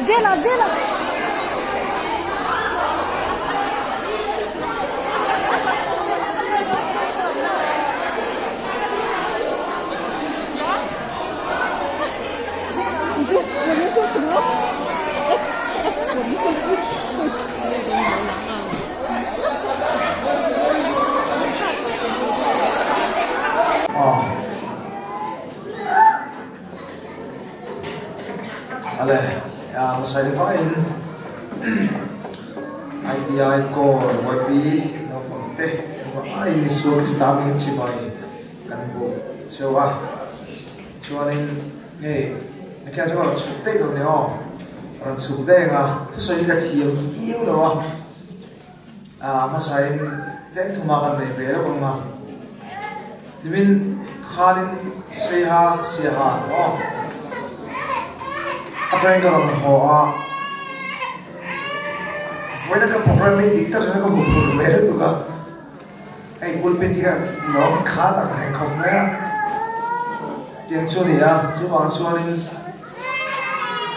Zela, Zela. Ale, ja masaya fine. IDI ko YP no konte. Ay ni suok stabbing chimay kanbo. Chewa. Chuanin hey, kaya jo chute do ne o. Ran chute nga thu soi ka thiam fiu lo masaya zen thumakan nei ve lo nga. Dimin khalin seha o. Apa yang kalau hoa, voy a comprar mi dicta yo como volver tu ka, pulpe tiga no kada kan komnya, yang curi ya, cuma cuanin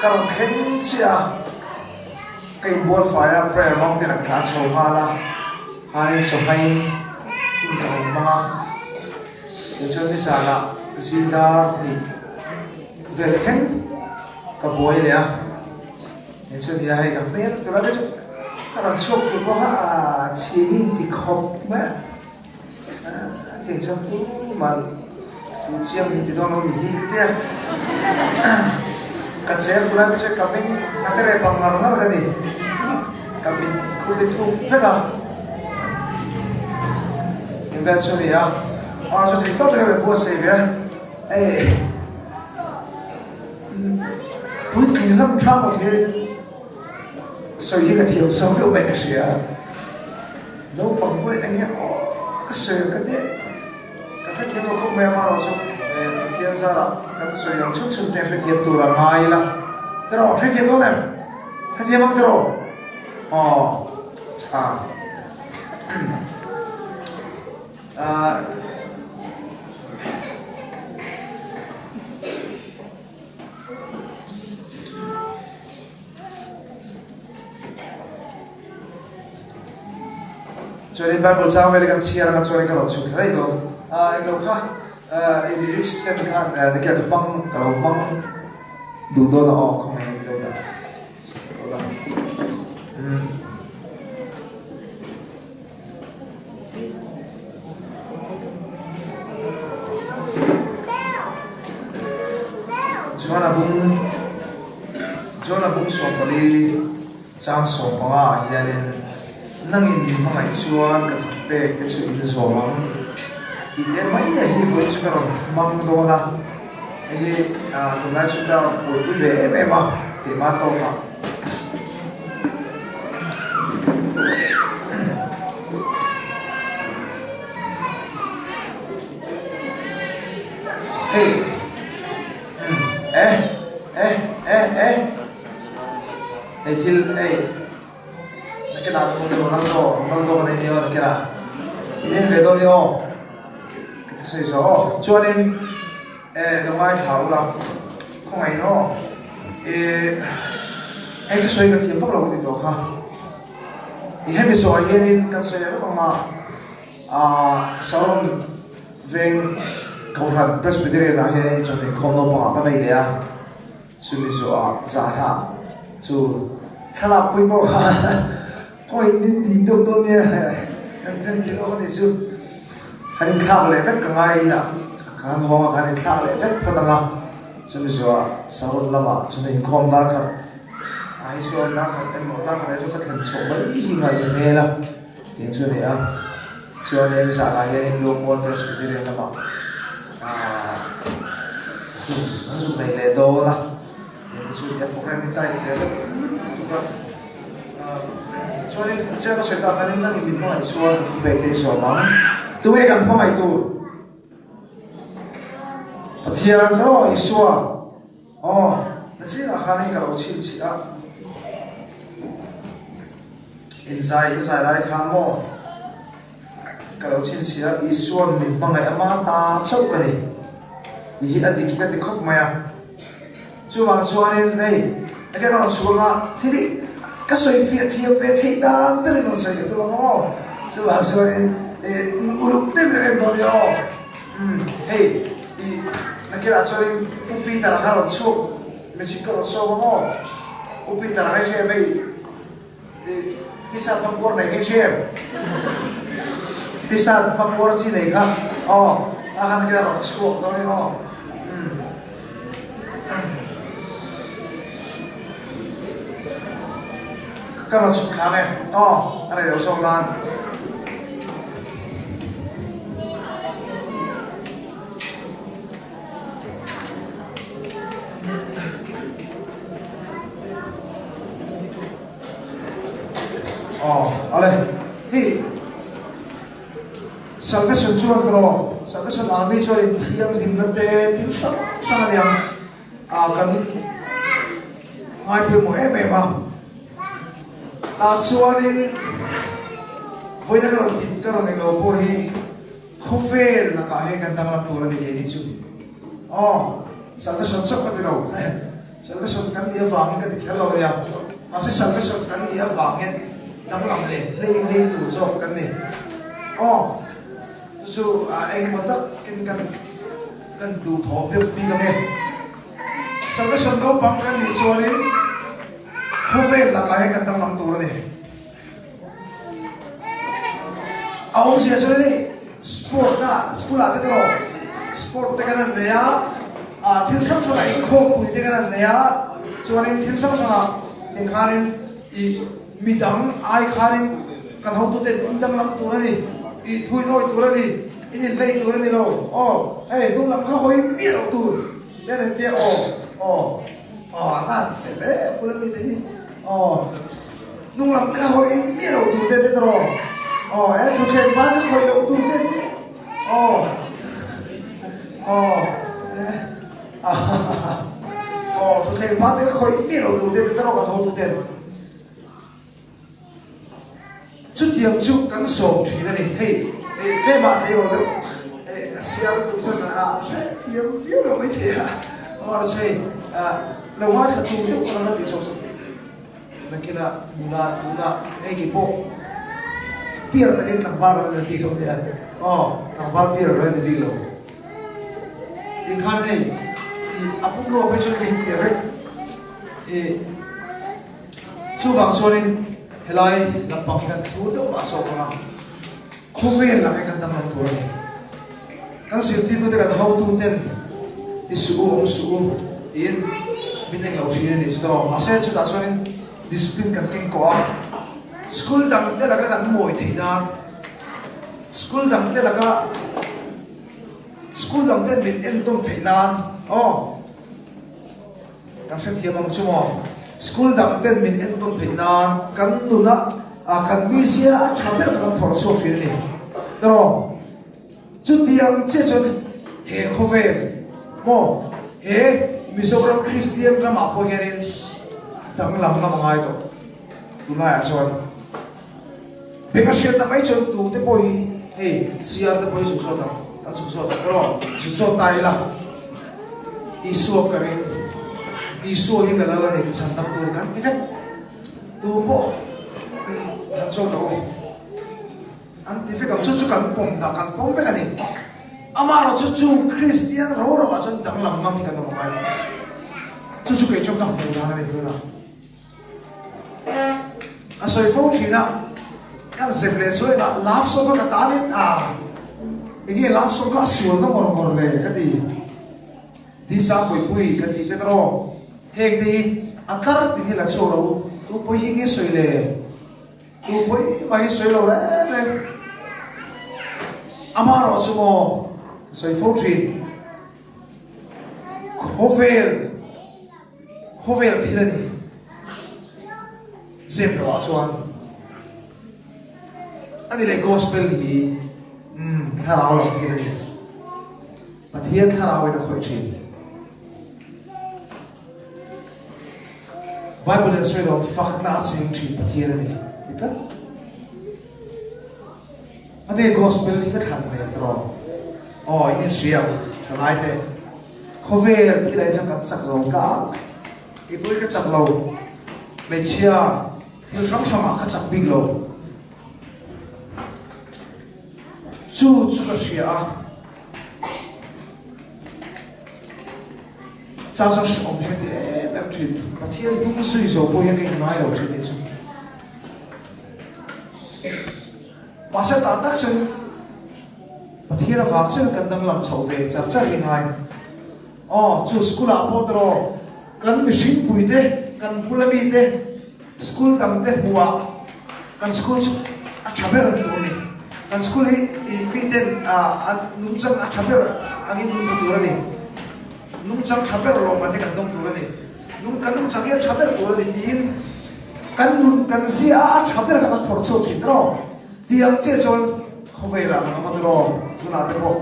kalau kencia, buat fire prayer mau tidak kacau hala, hari sohain, kalau mah, yang curi sana, kesidar ni, versen kaboy ya, itu dia hai kafe, terus ada kalau shop tu kah ciri tikop mah, jadi shop tu mal fujian itu doang ni hikti ya, kacer tu lagi cek kafe, nanti repang ngaruh kan ni, kafe kulit tu peka, investasi ya, orang sudah tiktok tu buat save ya, Bút thì nó không một cái sợi cái thiệp sống theo mẹ cái gì à nấu bằng với anh em cái sợi cái thiệp nó không mẹ mà nó xong thiên ra là cái sợi yang chút chút cái thiệp tu là ngay là rồi cái thiệp đó này cái thiệp bằng rồi cho nên Bible sao về cái chia ra cho nên cái lỗ chụp thấy đó cái lỗ khác cái lyrics tên khác cái cái băng cái lỗ băng đủ đôi là không hay đâu đó chuan a bung som pali chang som panga hianin nangin hmangai chuan ka thak pek te chu in zawang i te mai a hi voi chu ka ron mang do na hi tunai chu da pui ve em a ke ma to ka hey til cái nào cũng được năng độ cái này nhiều cái nào nên về đâu nhiều cái sự số cho nên đồng ai thảo là không ai nó cái suy cái tiền phát lâu thì được ha thì hết bây giờ nên cái suy nó mà sau về cầu thần Presbyterian là hiện cho nên không đâu mà cái này đấy à suy bây giờ giả thà chú khá là quý bộ coi nên tìm đâu đâu nha em thấy cái đó này chứ anh khác lại vết cả ngày nè càng hoa càng khác lại vết phát tăng cho nên giờ sau lắm mà cho nên không đa khát ai số đa khát em một đa khát cho các thành số mấy khi ngày về là tiếng số này cho nên giả lại em luôn muốn phải suy nghĩ đến mà nó dùng này để đâu là những sự việc của em tay thì cho nên sẽ có sự tạo nên năng lực mọi số thuộc về cái số mà tôi ấy cần phải tu thiền đó ý số nó chỉ là khả năng cái đầu chín chỉ á inside lại khám mò cái đầu chín chỉ á ý số mình mang ngày mà ta chốc cái này thì hiện tại cái khóc mày chú bằng số nên đây cái đó là số là thì đi cái sợi phía thiệp về thị đan tức là nó sợi cái tôi nó chú bằng số nên urup tem lên đó đi hey cái là cho nên upi ta là hàng số mình chỉ có số mà upi ta là cái gì vậy thì sao phong quang này cái gì thì sao phong quang gì này cả hàng cái là số đó đi cái nó chụp kháng này cái này đều xong lan đây hi salvation chuan đó salvation army cho nên thiam dinh nó tê thiam sang liang cần ngay từ mỗi em mà chuan nên với cái đó này nó bôi không phê là cả hai cái đang làm tour này đi chứ salvation chốc cái đâu salvation cần địa vàng cái thì hello nha mà sẽ salvation cần địa vàng nghe đang làm lấy tủ cho cái này chú anh mà tất cái đủ thọ biết bị cái này sau cái sân đấu bằng cái gì cho nên không phải là cái cái đang làm tủ này ông sẽ cho nên sport na school à thế đó sport cái này thiên sang cho này khô bụi cái này cho nên thiên sang cho nên khá nên mi dang ai kharin kan hau tu te dang lam tu rani I thui thôi tu rani in lei tu rani lo dum lam kha hoi mi lo tu le ren te ta se le pura mi te dum lam kha hoi mi lo tu te tro chu ke ba kha hoi lo tu te chu ke ba kha hoi mi lo tu te tro ka hau tu te chút tiền chút cắn sổ thủy này hey thế mà thấy rồi đâu xem tụi dân là sẽ tiền phiếu là mấy thế nó chơi lâu hóa thật tụi lúc nó thì sổ là kia là cái bộ bia là cái thằng vào là đi đâu thế thằng vào bia là đi đâu đi khăn này thì áp dụng lo phải cho cái tiền đấy chú vàng số nên helai lampang kan thu do ma so ka khuvel la kan tam lam thur ni kan sirti tu te kan how tu ten isu in mình lâu xí này chứ đó mà sẽ chúng ta cho nên discipline cần kinh quá school đằng thế là cái cần mồi thì na school đằng thế là cái school đằng thế mình em tung thì na đang sẽ thiệp bằng chung à school đằng thế mình em tung thì na cần đủ na cần mi xia chả biết cần thổi số phiền này đó chút tiếng chế cho hệ không về mò hệ Mizoram Christian ra mà po hiền thằng làm năm ngày đó tu lai à son bây giờ năm ấy chọn tu thế bôi hey siar thế bôi sụp sọt đó ta sụp sọt đó sụp sọt tai là Isu cái này Isu cái là cái cái sản phẩm tu cái thế tu bộ ăn sọt đó ăn thế cái chút chút cái bông cái này ama lo chu Christian ro wa chon dang lam ngam kan ma mai chu ke chok dang hu na ne tu na a soi fo chi na kan se ple soi na love so ka ta ni ini love so ka sual na mor le ka ti di sa pui ka ti te tro hek ti atar ti ni la cho ro tu pui hi ge soi le tu pui mai soi lo re ama ro chu mo soi phô truyền Hovel thì là gì dẹp đó cho anh đi lấy gospel thì thà nào làm thì là gì mà thiên thà nào nó khỏi truyền Bible là soi đó phát nát sinh truyền mà thiên là gì thì tất anh đi gospel thì cái thằng này đó ini siap, terlalu deh. Cover tidak jangan cak lau ka, ibu ikat cak lau, mecia, tidak sama kat cak big lau. Cu juga siap. Jangan siapa itu macam macam bukan suizo, boleh yang ini lau jadi tu. Masa tak sen. Thì là phát sinh cần đang làm sầu về chắc chắc hiện nay, chú school apo đó, cần machine bùi thế, cần pulami thế, school đang thế hua, cần school chú chả biết là gì đâu cần school ấy bị thế nung trăng chả biết anh ấy nung tu ra đi, nung trăng chả biết là mà thế cần nung tu ra đi, nung trăng ấy chả biết tu ra đi, tin, cần xia chả biết là cần thổi số gì đó, thì anh chơi cho không về là nó mà đó tu na thế bộ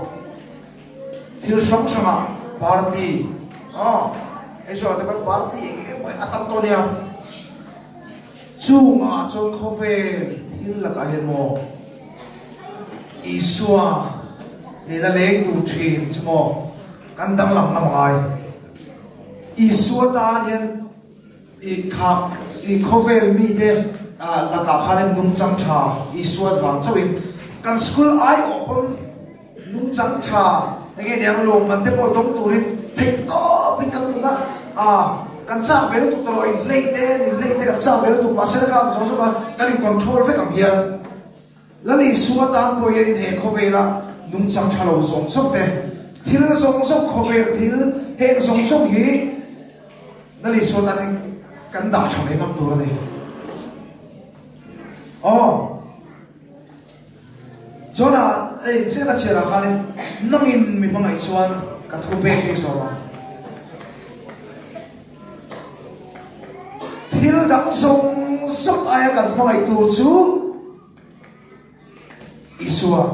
thiếu sống sama party ấy cho thế bộ party mới atam to nha chung cho không về thiếu là cái gì mà Isua để ta lấy tu truyền cho mà căn đăng làm năm ngày Isua ta liền không về mi thế là cả hai nên nung trăng trà Isua vàng cho mình kan school ai open nung chang cha nghe niang long man te po tong turin thei to pin kan tu na kan cha ve tu to in leite kan cha ve tu ma se ka so so kan control fe kam hian lali suwa tan po yen he khove la nung chang cha lo song sok te thil song sok khove thil he song sok hi lali suwa tan kan da cha ve kam tu ne cho là sẽ là chuyện là khai lên năm nghìn mình bằng ngày xuân cả thu bê cái số mà thiếu đắng sông sắp ai cả bằng ngày tu chú Isua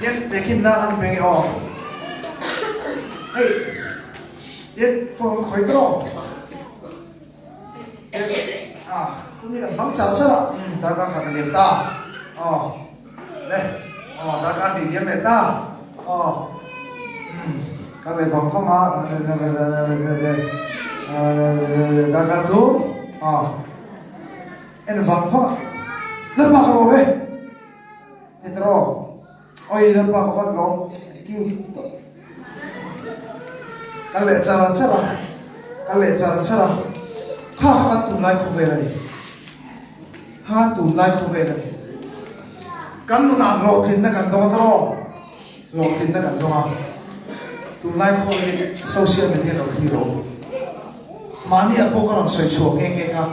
yên để khi nào ăn bê yên phong khói đó ini kan bang cara cara, darah kata dia ta, darah kan dia meta, kalau bang fang darah tu, ini bang fang, lepas kalau tetro, lepas kalau long, cute, kalau cara cara, kan tu like kau lagi. Tu like không về này, căn nó nặng lột thìn nó cần to to, lột thìn nó cần to, tu lai kho ni social media lo thi ro mani apo ka ron soi chuak nge kha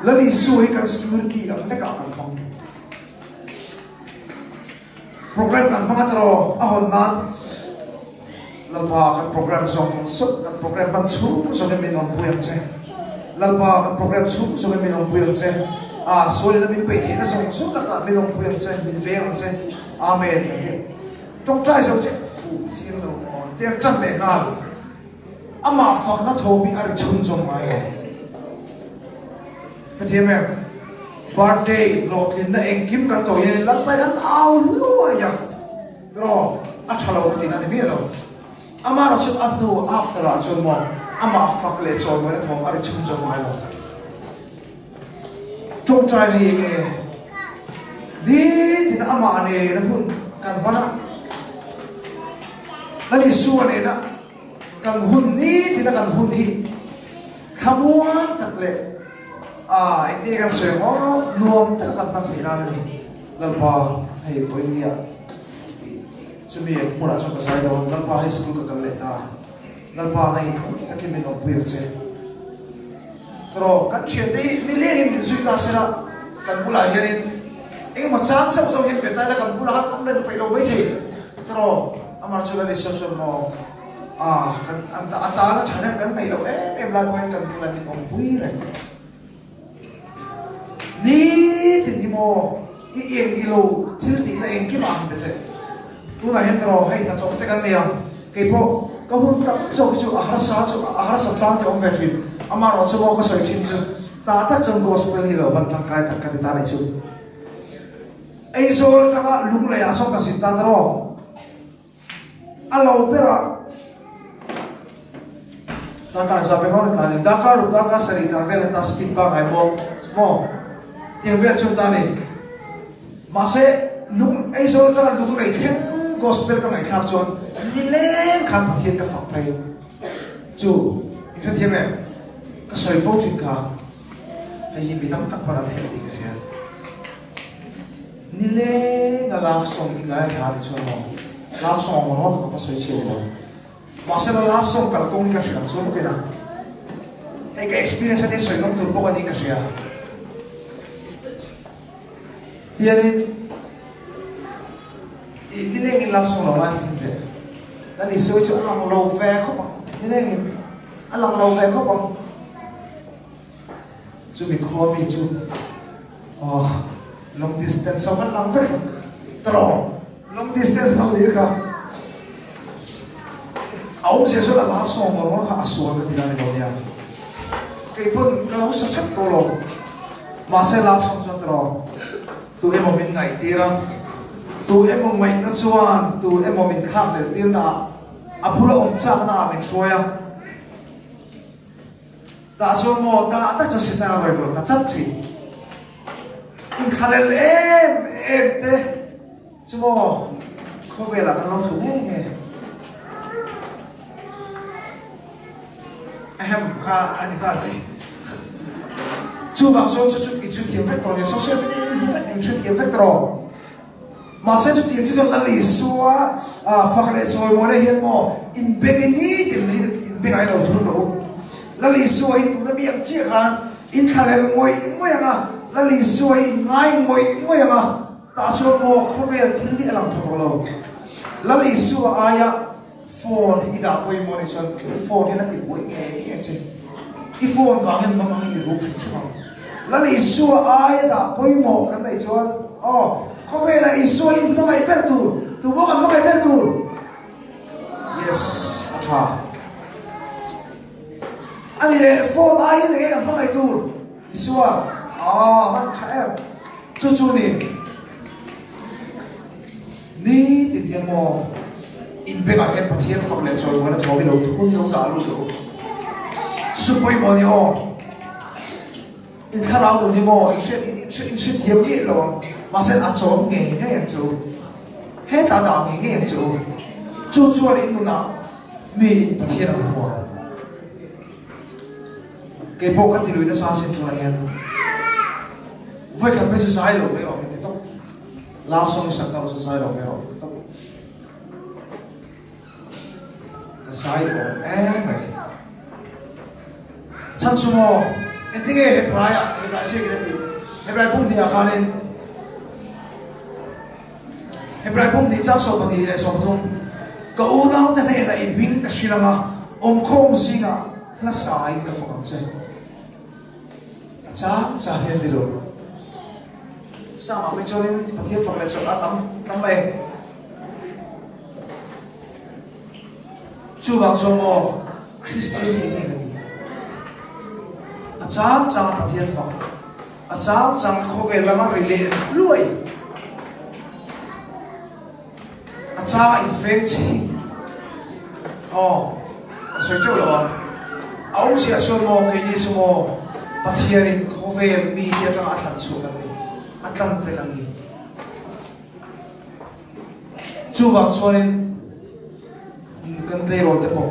lali sui kan security ang le ka kan pang program kan pang atro ahon nan lalpa kan program song suk kan program ban chu so ke min on puyang se lalpa kan program chu so ke min on puyang se soli na min pe the na song suk ka min on puyang se min ve on se amen trong trai so che fu chi lo te chan le ha ama fak na thomi ari chun jong mai cái gì mà birthday lọt lên na anh kim cả tổ yên lắc bay ăn ao lúa ya rồi ăn thà lâu thì anh biết rồi ama nó chụp ăn đồ after là chôn mò ama phật lệ chôn mới thòng ari chun jong mai rồi trong trai này nghe đi thì nó ama này nó cũng cần bắt á nó đi xua này nó cần hun ní thì nó cần hun đi tham quan thật lệ ini kan semua nuam tak akan pernah lagi. Lalpa, hey poin dia. Cumi aku mula coba saya dong. Lalpa high school ke kalenda. Lalpa naik kau, tak kini nak pergi je. Kalau kan cienci, ni lagi ni suy ta sera kan pula hirin. Macam saya usah hirin betul lah kan pula kan orang dah pergi lebih je. Kalau amar sudah research no. Kan antara channel kan pergi lebih. Belakang kan pula ni kau pergi. Ni thì mo em ilo thil ti na em ki ma han bete tu na hen tro hai na thok te kan nia ke po ka hun tak so chu ahar sa cha ti om ve thin ama ro chu ko sai thin chu ta chon gospel ni lo van thang kai tak ka ta le chu ai zol ta lung la ya so ka sin ta ro alo pera ta ka sa pe mo ta ni da ka sa ri ta ve ta speed ba ai mo tiếng Việt chúng ta này mà sẽ lúc ấy rồi ra lúc này thiên gospel các ngày khác chọn đi lên khám phá thiên các pháp này chủ như thế mẹ cái soi phô chuyện cả hay bị tăng tắc vào làm hết đi cái gì đi lên cái love song đi cái thà đi cho nó love song mà nó không phải soi chiều đâu mà sẽ là love song cả công cái gì làm số cái nào cái experience này soi nó tụt bao cái gì à dia ni ini lagi langsung lawan sendiri. Dan isu itu alang low fare kau bang, ini lagi alang low fare kau bang. Cumi kau mi cu, long distance sama lang fare, terus long distance sama dia kah. Awak sesuatu lah langsung orang kah asuhan ketika ni kau dia. Kepun kau sesuatu tolong, masa langsung terus. Tu em một mình ngày tira, tu em một ngày nó xuan, tu em một mình khác để tira na, apula ông cha na mình xuôi à, ta cho mo ta cho sinh ra rồi ta chấp chỉ, in khale em thế, chứ mo không về là con long thủ nghe, em kha anh kha đấy. Chú bảo cho chú ít chút tiền phép tỏ để social media ít chút tiền phép tỏ mà sẽ chút tiền cho là lý xóa phật lệ xóa mỗi ngày hiện mò in bên ní tiền in bên ai đâu thun đâu là lý xóa in tụi nó miệng chia hàng in khá lệ ngồi à là lý xóa in ngay ngồi à ta cho mò không về thiên lý làm thật lâu là lý xóa ai à phone ít đã bôi mò này cho phone thì nó tìm bôi nghe chứ cái phone vàng em bằng cái gì cũng không là lý xua ai đã bôi mỏ cái này cho có vẻ là lý xua in bằng ai bét tu bốc ăn bằng ai bét tu yes cha anh này phone ai này cái bằng ai tu lý xua vẫn cha em chú này ní thì tiền mỏ in bên ai hết bắt hiện phật lệ rồi mà nó thò cái đầu thun nó cả luôn rồi chú bôi mỏ đi in khá lâu rồi mo in sẽ thiệp biết rồi mà sẽ ăn trộm nghề nghe chú hết ta đào nghề chú lên nó nào mình bắt hiện là mua cái bộ cái tiền nó sao xin tôi lại với cả bây giờ sai rồi bây giờ mình tiếp tục lao xong sẵn đâu sai rồi bây giờ tiếp tục cái sai của em này chân sumo em tiếng nghe Hebrai sẽ cái gì Hebrai bung đi à nên Hebrai bung đi chắc số bằng đi để số tung cậu nào thế này là in vinh cái gì là không gì cả là sai cái phong cách chắc hiện đi rồi sao mà bây giờ nên phát hiện phong cách số là tắm bè chú bác cho mò Christian như này chắc phát hiện phong chắc không về làm ăn relate lui chắc infect gì soi chỗ là ông sẽ soi mò cái gì số mò phát hiện không về media trong Atlant số là gì Atlant là gì chú bác cho nên cần thay đổi thế bộ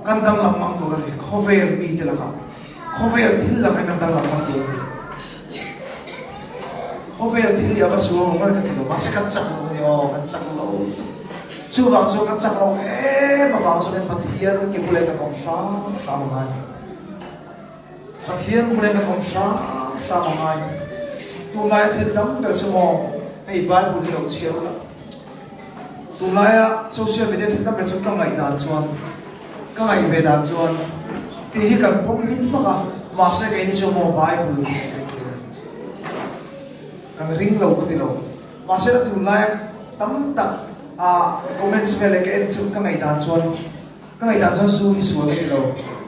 cần tăng làm mang tuổi này không về media là cả không về thì là cái cần tăng làm mang tuổi này không về thì là phải xuống một cái gì đó mà sẽ cắt chặt rồi cắt chặt lâu chú vàng cho cắt chặt lâu mà vàng cho nên phát hiện cái bule nó còn sao mà ngay phát hiện bule nó còn sao mà ngay tu lại thì lắm để cho mò hay bán bule nó chiếu là tu lại social media thì lắm để cho các ngày đàn chuan các ngày về đàn chuan thì khi cần phong minh mà sẽ cái gì cho mò bài bule kang ring lo ko tilo masela tu like tam tak comments me like en chu ka ngai dan chuan su hi su ke lo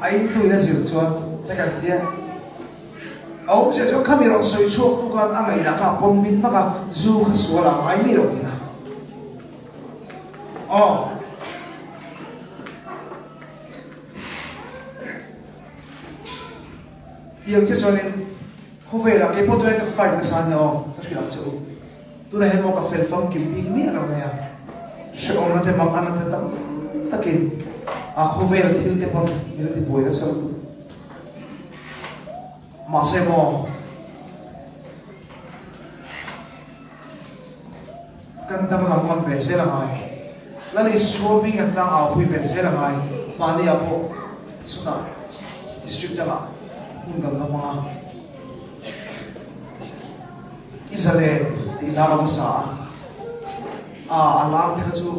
ai tu ina zir chuan ta kan tia au se jo kamera soi chu tu kan angai da ka pom min ma ka zu kha su la ai mi ro tina tiang che chuan không về là cái bốt tôi cái phải cái sao nhau tôi chỉ làm chịu tôi này một cái phần phong kiếm pin miệng nào này sự ông nó thêm mặc ăn nó thêm tắm tất nhiên không về là thì thêm phong như thì buổi nó sâu tu mà xem mò cần tâm làm con về sẽ là ai là đi xuống đi gần trang ảo quy về sẽ là ai mà đi ảo bộ số nào district đó là không cần tâm mà Israel thì là một xã làm thì các chú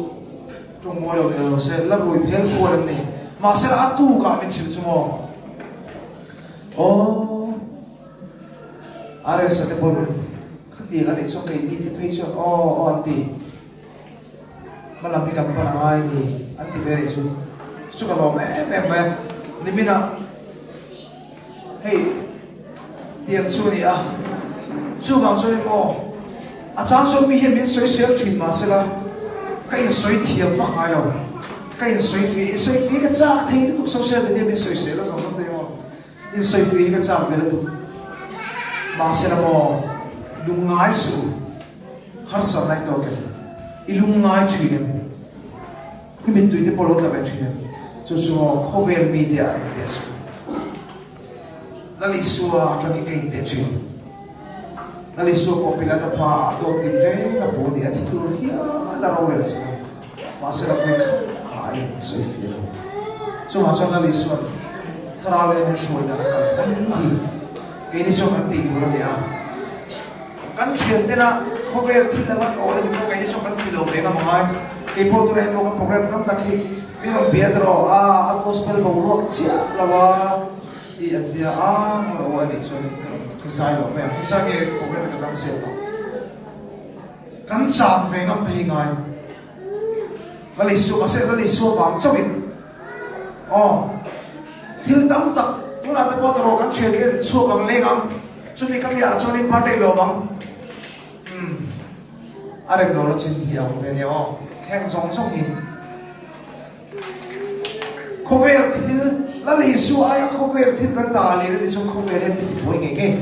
trong mọi lúc đều sẽ là rồi phèn qua lần này mà sẽ là tu cả mình chịu chung rồi sẽ tiếp tục khắc tiền cái này cho cái đi thì thấy cho anh thì mà làm việc cầm bằng ai thì anh thì về đây chú cả lòng em nên mình hey tiền chú này chú vàng cho em chẳng cho mi hiện biến suy xéo chuyện mà sẽ là cái suy thiệp vác ai đâu cái suy phí cái giá thì nó tụt sâu xe về biến suy xéo là sao không thấy không nên suy phí cái giá về là tụt mà sẽ là lung ngái su har sao này đâu cái lung ngái chuyện này cái mình tụi cái polo là về chuyện này cho cover media cái đấy là lý do cho cái cái chuyện ali so popular ta pa to tin re na po dia ti tur hia da ro le so ma se la fe ai so fi so ma chon ali so thara le so da ka ni ke ni chon an ti ro ya kan chhen te na khover thil la man or ni ke ni chon kan ti lo ve ka ma ke po tu re mo ka program kam ta ki mi ro be dro gospel bo ro chia la wa i an dia mo ro wa ni so cái sai lỗi này, cái sai cái problem này cái sai đó, cái chạm về ngắm thấy ngay, và lịch sử sẽ là lịch sử vàng cho mình, hill tâm tắc, muốn làm cái bao cái chuyện cái số vàng lên ngắm, chúng mình cái cho nên phát đây lo vàng, anh em nó chỉ hiểu về nhau, khen giống trong hình, không về hill là lịch sử ai không về thì cái ta liền đi trong không về lên bị bồi nghe nghe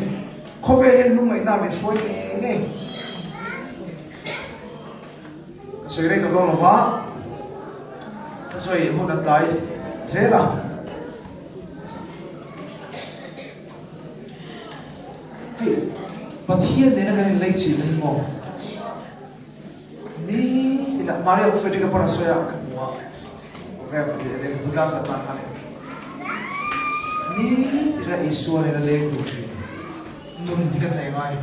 không về lên lúc này ta mình suy nghe nghe suy đây tao nói phá ta suy hôm nay lại dễ là và thiên này là cái lấy chỉ lấy mỏ ní thì là Maria cũng phải đi cái phần suy à rep để tu trang sắp tan khăn ni thì là Isu này là lên tu chuyện nun đi cái này ngay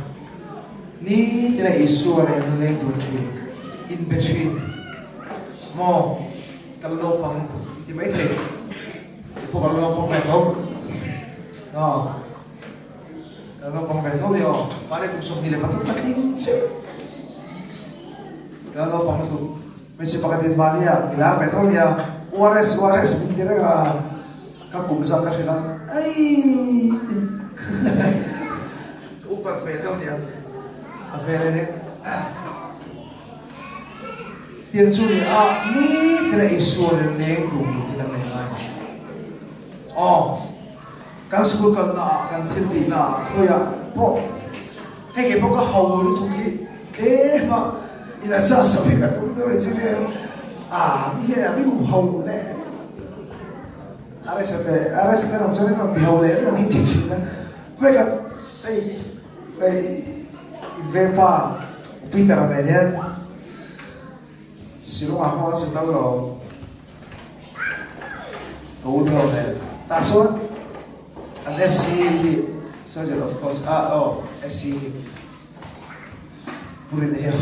ni thì là Isu này là lên tu chuyện in between mo kalau lo pang thì mấy thầy phụ kalau lo pang bẹt thôi đó kalau lo pang bẹt thôi thì bạn ấy cũng sống đi lên bắt tắt linh chứ kalau lo pang tu mấy chị bác tin bạn ấy thì làm bẹt thôi thì ORS mình thấy là các cụm ra các chuyện là ấy úp bẹt bẹt thôi thì về đây đấy tiền số này ni thế là Isu này lên đủ thì là này ngay kan school kan na kan thil ti na khoya po he ke po ka hawu lu thuki mà ina cha sa phi ka tum do re chi mi he mi hu hawu ne are sa te nam chane nam ti hawu le no hi ti chi na ve ka ai ve pa Peter ne ne siru a ho sa tao lo go do ne ta so and SCE surgeon of course SCE put in here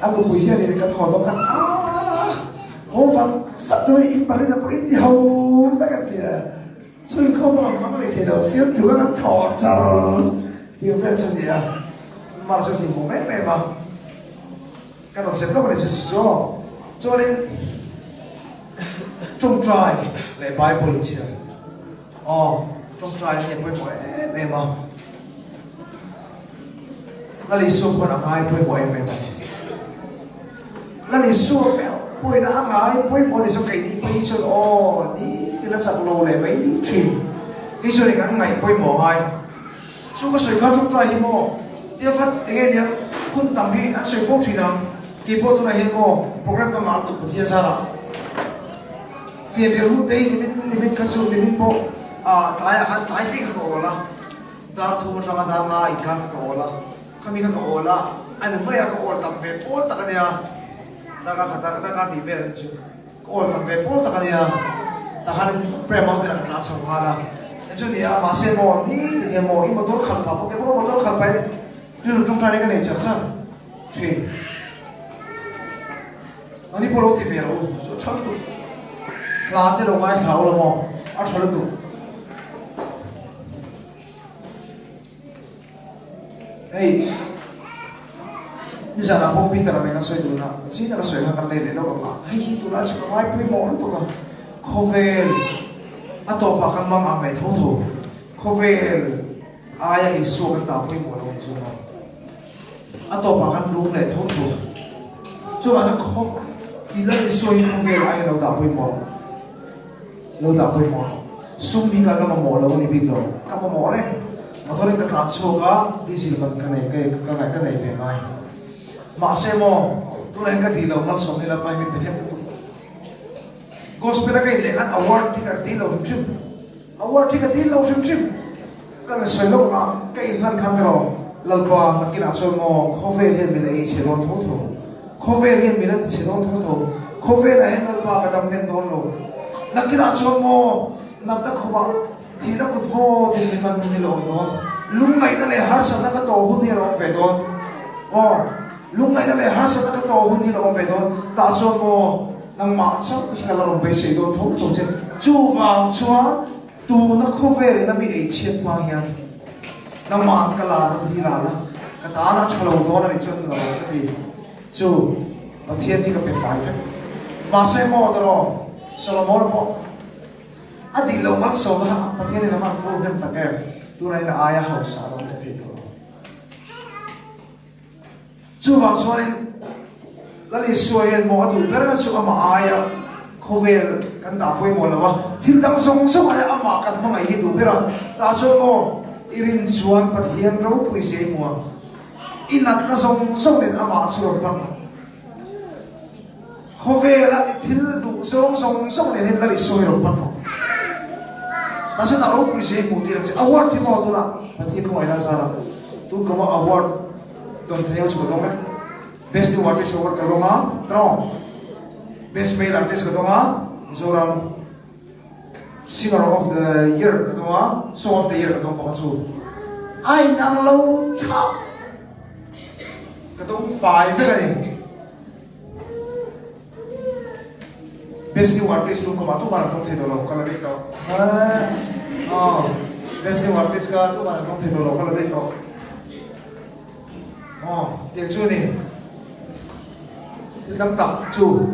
aku punya ni dekat hotel kan phát tôi in bari na po in di hau phát dia so in kau mau kamu ni tiada film tu kan thọ chal dia phải cho dia mà cho thì một mét này mà cái nó xem nó có thể cho nên trong trai lại Bible chưa trong trai này bơi mỗi em mà là lý số con ai bơi mỗi em này là lý số bơi đã ai bơi mỗi lý số cái đi bơi cho đi thì là chặt lô này mấy chuyện lý số này cả ngày bơi mỗi ai số cái sợi cao trong trai hiếm mò tiếp phát nghe nhá kun tầm đi ăn sợi phốt thì nào kỳ bộ tôi này hiếm mò program cái mảng tụt chia ra rồi phiền điều hút đây thì mình cần dùng thì mình bộ thái tích các cô là đào thu một trăm ngàn là ít các cô là kami các cô là anh mới các cô tầm về bốn tất cả này ta các đi về chứ cô tầm về bốn tất cả này ta khai premont thì là khá sâu hoa là nên cho thì mà xem mò ní thì nhà mò im một đôi khăn bảo cái một đôi khăn phải đưa được trong trái này cái này chẳng sao thì nó đi polo thì về rồi cho chọn tụ là thế đâu ai tháo là mò ăn tháo được tụ hey như giờ là phong Peter là mình xoay tụ nào chỉ là xoay hàng lên để đâu mà hay tụ là chỉ ai phải mò nó tụ cả khovel tổ bà khăn mắm mày thấu thấu khovel ai Isu kan ta phải mò nó Isu mà tổ bà khăn rung này thấu thấu cho bạn nó khó thì là Isu khovel ai đâu ta phải mò lâu ta bơi mò sung bi ka lama mò lâu ni bi lo ka mò re mà thôi cái thằng số cả đi gì mà cái này về ngay mà xem mò tôi lại cái gì lâu mà sống đi là phải mình phải hiểu tụ gospel cái này ăn award thì cái gì lâu chim award thì cái gì lâu chim cái này xoay lâu mà cái lần khăn rồi lần qua nó cái nào xoay mò khovel hiện mình lại chế đón thấu thấu khovel hiện mình lại chế đón thấu thấu khovel này lần qua cái đam nên đón lâu nakina chomo nakta khoma thina kutvo thì mình ni lo don lung ngai na le har sa na ka to hu ni lo ve don lung ngai na le har sa na ka to hu ni lo ve don ta chomo nang ma chak ka la rom be se don thok thok che chu wang chua tu na khove le na mi e chet ma hian nang ma ka la na thi la la ka ta na chalo don ni chon la ka ti chu a thian ni ka pe fai fe ma se mo do Solomon po adi lo mat so ha pathian ni naman fo hem tak tu nai na aya ho sa lo te ti chu wang so len lali suayen mo adu ber na chu ama aya khovel kan da poi mo lawa thil dang song song aya ama kan ma hi du bera ta chu mo irin suan pathian ro pui se mo inat na song song den ama chu ro pang khovel la thil du song song den la ri soi ro pang Masa tak tahu puisi putih dan award di bawah tu lah, pasti kau ada salah. Tu kamu award, tuan saya cuba dong best award kalau mah, terus best male artist ka donga zoram singer of the year ka donga song of the year ka donga chu ai nang lo cha ka dong 5 ni best new artist tu ko ma tu ma tong the do lo kala dei to best new artist ka tu ma tong the do lo kala dei to tiếng chu ni dam ta chu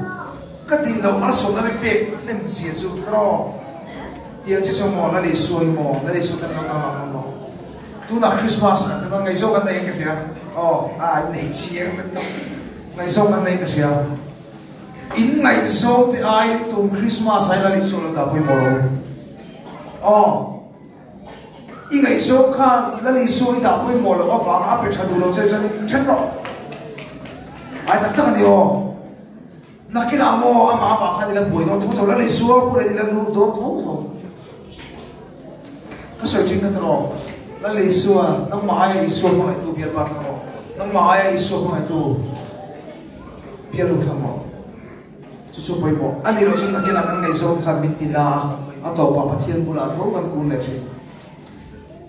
cái tin lo mà sống ở bên bếp nem xia chu tro tiếng chỉ cho mò là để xuôi mò là để xuôi cái nó tao làm mò tu na Christmas à tao ngày sau cái này cái gì này chia cái tao ngày sau cái này cái gì in ngày sau thì ai tu Christmas hay là để xuôi là tao phải mò in ngày sau khan là để xuôi tao phải mò là có phẳng áp bếp chả đủ lâu chơi chơi chân rồi ai tắc tắc cái gì nakina mo ang maafa ka nilang buhay no tuto la lesuwa po nilang ludo tuto kasoy ka tro la lesuwa nang maaya isuwa mo ito biar pat mo nang maaya isuwa mo ito biar lu mo chuchupoy mo ani ro chung nakina kang ngaiso ka mintina ato papathian pula tho man kun le che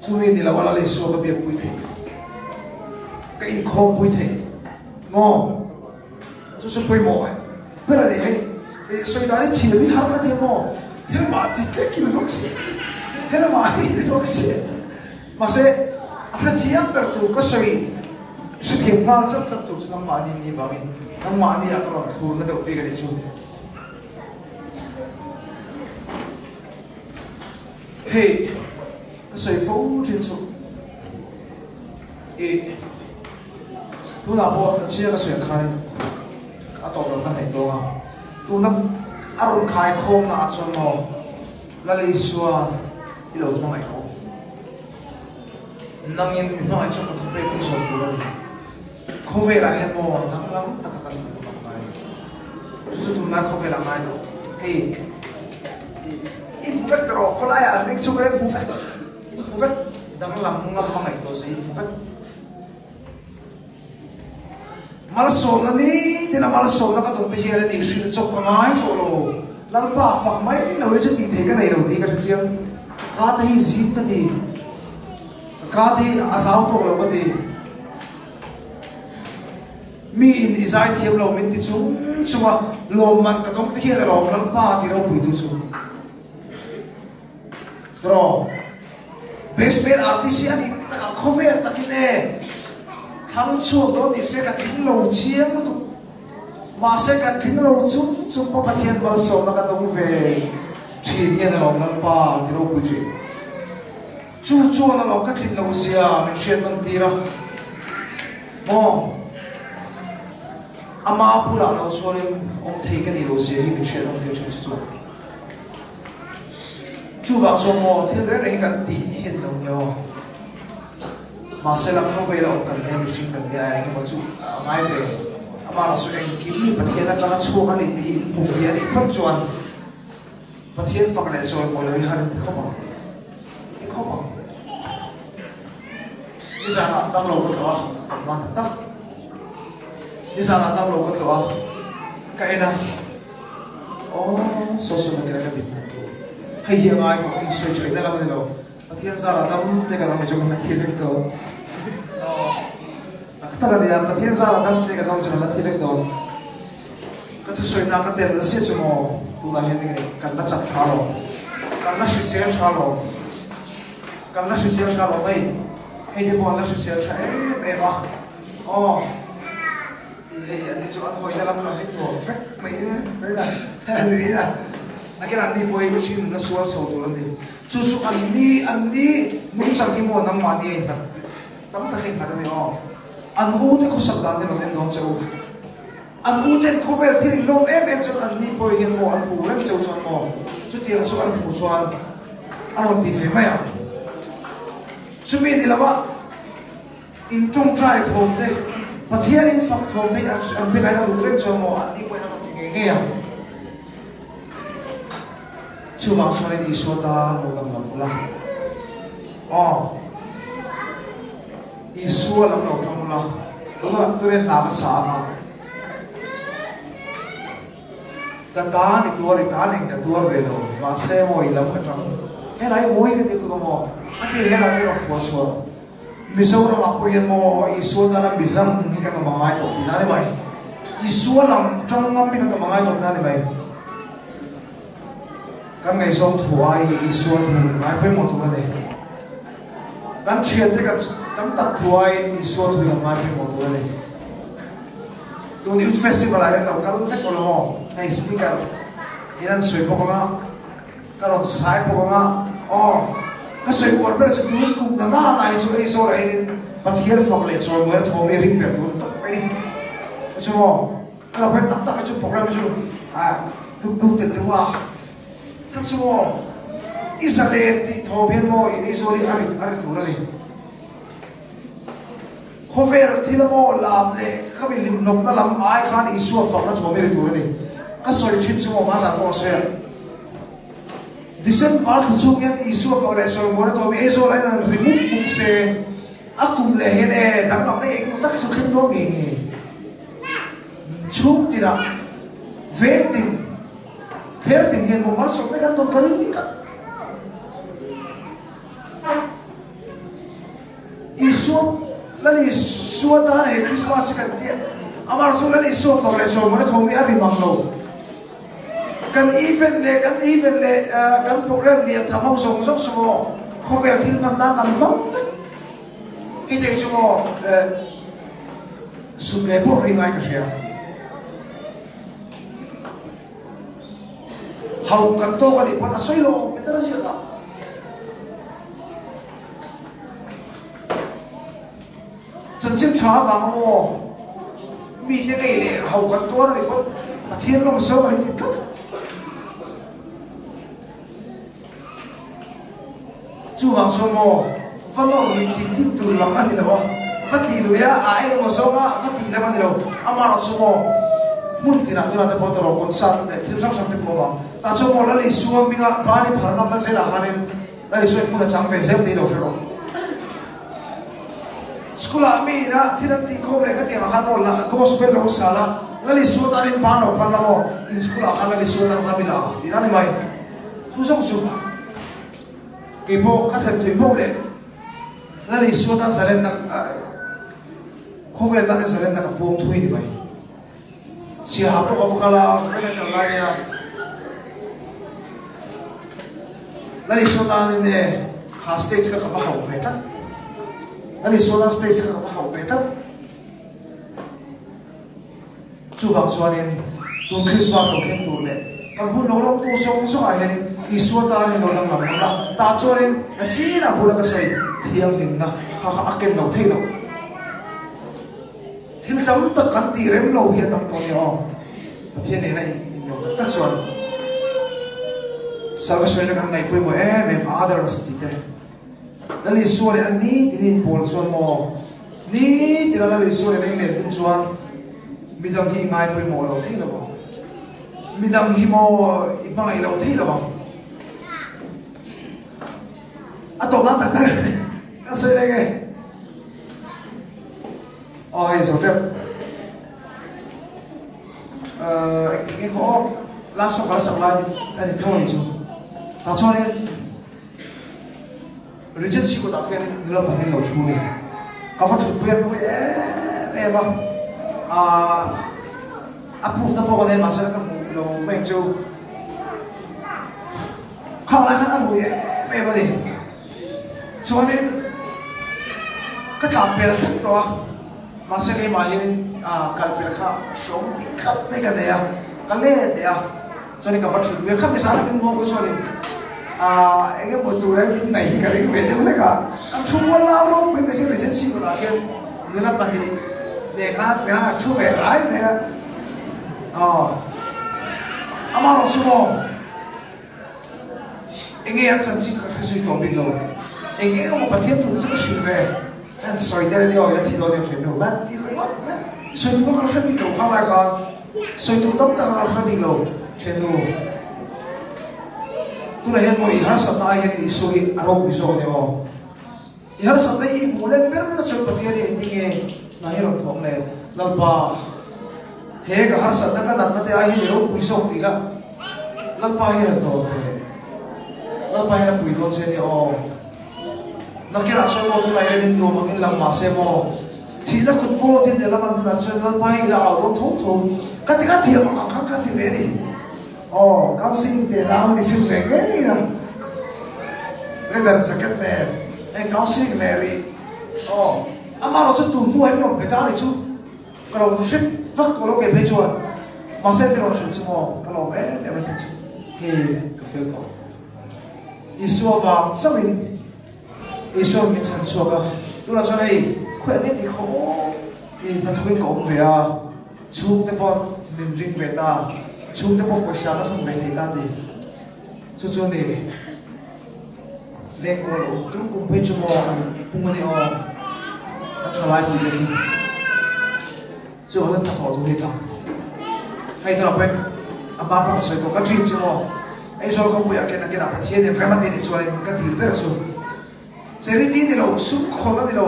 chumi nila wala lesuwa ka biar pui the ka in khom pui the mo chuchupoy mo pero de hey soy dale kilo mi har kate mo hera ma ti ke kilo boxe hera ma hi boxe ma se apna thiam per tu ka soy se thiam par chap chap tu nang ma ni wangin nang ma ni atro tur na do pe ga chu hey ka soy fo chen chu tu na bo ta chia ka soy khariตกลงกันในตัวตัวนักอารมณ์ขายของน่าชนมอละลิสัวที่เราทำไมเขานั่งยินน้อยจนทุบไปที่ชนตัวเลยเขาเวลาเห็นมอนั่งล้ำตะกันทำไมจุดๆนั้นเขาเวลาไงตัวเฮ้ยอินเฟกต์รอเขาไล่อะไรช่วยเรื่องอินเฟกต์นั่งล้ำทำไมตัวสิอินเฟกต์malasol na ni tina malasol na katong pihiran ni shin chok ngai folo lalpa fak mai na we chu ti the ka nei ro ti ka chiang ka ta hi zip ka ti ka ti asaw to lo ka ti mi in izai thiam lo min ti chu chuwa lo man ka tong ti hi ro lalpa ti ro pui tu chu ro best male artist ani ta ka cover takine thằng chuột đó thì sẽ cả thính lâu chiếm tu mà sẽ cả thính lâu chung chung có phát hiện vào sổ nó cả đông về chỉ nhiên là lòng năm ba thì đâu bự chuyện chu chu nó lòng các thính lâu xia mình xuyên bằng tì ra mò ama pura lâu xua lên ông thấy cái gì lâu xia thì mình xuyên ông tiêu chân chu chu vào sổ mò thì rất là cái tì hiện lâu nhau mà sẽ là không về đâu cần em xin cần cái này nhưng mà chú ngay về mà nó sẽ kiếm đi phát hiện là trong cái số cái này thì một phía này phát chuẩn phát hiện phật này rồi mọi người hành thì không bằng bây giờ là đang lâu cái đó mà thật tắc bây giờ là đang lâu cái đó cái này số cái gì hay hiện ai cũng đi xoay chuyển ra làm gì đâu phát hiện ra là đang cái cái làm cho mình phát hiện được đâu tất cả điều mà thiên gia là đâm thì cái đó cho nó thiên được đâu cái thứ suy năng cái tiền là sẽ cho mò tu là hiện cái cần nó chặt cháo rồi cần nó xịt cháo rồi cần nó xịt cháo rồi mấy hay thì bọn nó xịt cháo em à thì anh đi cho anh hỏi ra làm hết rồi phép mấy đấy là anh nghĩ là cái anh đi bơi cái chuyện nó xóa sầu tu làm gì chú anh đi muốn sang cái mò nằm mà đi tấm tấm hình hạt này anh u thì có sắp đặt thì nó nên đón châu anh u thì có vẻ thì lông em cho anh đi bơi hiện mò anh bù em châu cho mò chút tiền số anh bù cho anh làm gì phải mày à chú mình thì là what in trong trai thùng thế và thiên in phật thùng thế anh biết cái nào đủ lên cho mò anh đi bơi nó nghe nghe chú vào cho nên đi số ta một tầm một là Isua lam lo trong lo, tôi nói làm sao mà, kata ni tua ni ta ni katua velo mase mo ilam ka tang he lai moi ka ti ko mo ati he la ni ro so mizoram apoyan mo isu ta na bilam ni ka mangai to ina ni bai isu lam tang ngam mi ka mangai to na ni bai kan ngai som thuai isu tu ngai pe mo to ne kan chiat te ka tam tak thuai isu tu ngai pe mo to ne tu ni festival ai lo kal fe ko lo ai speaker inan soi ko nga ka ro sai ko nga ka soi ko ber chu tu kum na na ai so ai ni pathier fok le chor mo tho me ring ber tu to pe ni chu mo ka pe tak tak chu program chu lu te te wa cha chu mo isale ti tho ben mo i so li ari tu ra ni khover thila mo lam le khabi lim nok na lam ai khan isu fak na tho me ri tu ra ni ka soi chin chu mo ma sa ko so ya December thu ngen isu fak le so mo na to me so lai na remove book se akum le he ne dang nok ne ek tak so khin do nge chuk tira vetin fertin yen mo mar so me kan to kalin ka isu lali suata ne Christmas ka ti amar so lali so fak le so mo na to me ari mang lo kan even le kan program ni tham ho song song so khovel thil man na nan bang hi te chu mo su pe po ri ngai ka sia hau kan to ka ni pa soi lo petara sia ka chân chân chả vàng mo mi te ngai le hau kan to ri pa thiên long so ka ni ti tat chu vang so mo fano ni ti tu lam ani lo fati lu ya ai mo so nga fati lam ani lo amara so mo mun ti na tu na te potoro kon san thil sang sang te mo ma ta chu mo la li suam mi nga pa ni thar nam na se la hanin la li so pu na chang fe se ti lo so skula mi na thiran ti ko le ka ti ha no la gospel lo sala la li so ta rin pa no pa la mo in skula ha la li so ta na bi la ti na ni mai tu song su cái bộ các thầy thủy bộ đấy là lý số ta sẽ lên là không phải ta sẽ lên là các buông thui đi vậy si hấp có phục là phải là cái này là lý số ta này ha stage các phải học về tất là lý số ta stage các phải học về tất chú vàng số này tuần Christmas học thêm tuần này các hun nấu lông tu sống sống ai này isu ta ni no lang lam la ta chorin na chi na bula ka sai thiang ding na kha kha aken no thei no thil tam ta kan ti rem lo hi tam to ni o pathian ne nai no ta ta chuan service me kan ngai pui mo em others ti te lali su le ni ti ni pol chuan mo ni ti la lali su le nei le tin chuan midang hi ngai pui mo lo thei lo midang hi mo imang i lo thei lo atau tak tak kan saya lagi oh iya so trip ini kok langsung kalau sekolah ini tahu itu tak tahu ni regency ko tak kena dulu pandai lo curi kafan cukup ya bang approve apa kau dah masuk kan lo main tu kalau lah kan aku ya apa ni cho nên các làm bè là sắc to mà sẽ cái máy nên cái bè khác sống thì khắp đây cái này cái lẽ đấy cho nên các vật dụng việc khắp cái sáng cái ngon của cho nên cái một tuổi đấy mình này cái này về đâu đấy cả chung quanh lao luôn mình phải sẽ chịu là cái người làm gì để khác chú về lái về ama nó chung không anh nghe chân chính cái suy tưởng bình lâu anh nghe một cái thiên thủ rất là về anh soi đây đi rồi là thì rồi chuyện đâu bạn đi rồi soi tu có rất nhiều không lại còn soi tu tâm ta có rất nhiều chuyện đâu tu là hiện mọi har sát ai hiện đi soi arop đi soi đâu har sát đây một lần bên nó chụp cái thiên này thì nghe này rồi thong này lalpa he ka har sat na ka dan na te ai hi ro pui sok ti la la pa hi to te la pa hi na pui do che ni o na kira so mo tu mai rin do mangin lam ma se mo thi la kut fo ti de la man na so la pa hi la au do tho tho ka ti ka thi ma ka ti ve ni o kam sing de la ma di sin ve ge na le dar saket ne en kam sing ne ri o ama ro chu tu tu ai no pe ta ni chu ka lo shit fuck ko lo ke pe chu ma se ti ro chu chu mo ka lo ve ne se chu he ka fel to isu va samin isu min san chu ka tu la chu nei khwe ne ti kho ni ta thuin ko ve a chu te por min ring ve ta chung te po paisa na thon ve thei ta ti chu chu ni le ko lo tu kum pe chu mo pung ni o a thalai pu de ki chu ho ta tho tu ni ta hai tra pe a ba pa so ko ka dream chu mo ai so ko pu ya ke na pa thie de prema ti ni so le ka ti per su cheri ti ni lo su khola ni lo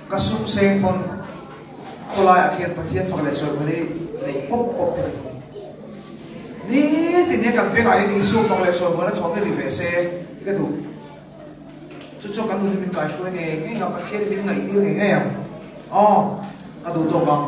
ka sum seng pon khola ya ke pa thie fa le so me le pop pop pe ni ti ne kan pe ai ni su fa le so mo na thon ni ve se ke tu chu chu kan du ni min kai shu nge nge na pa thie ni ngai ti nge nge ya o a du to bang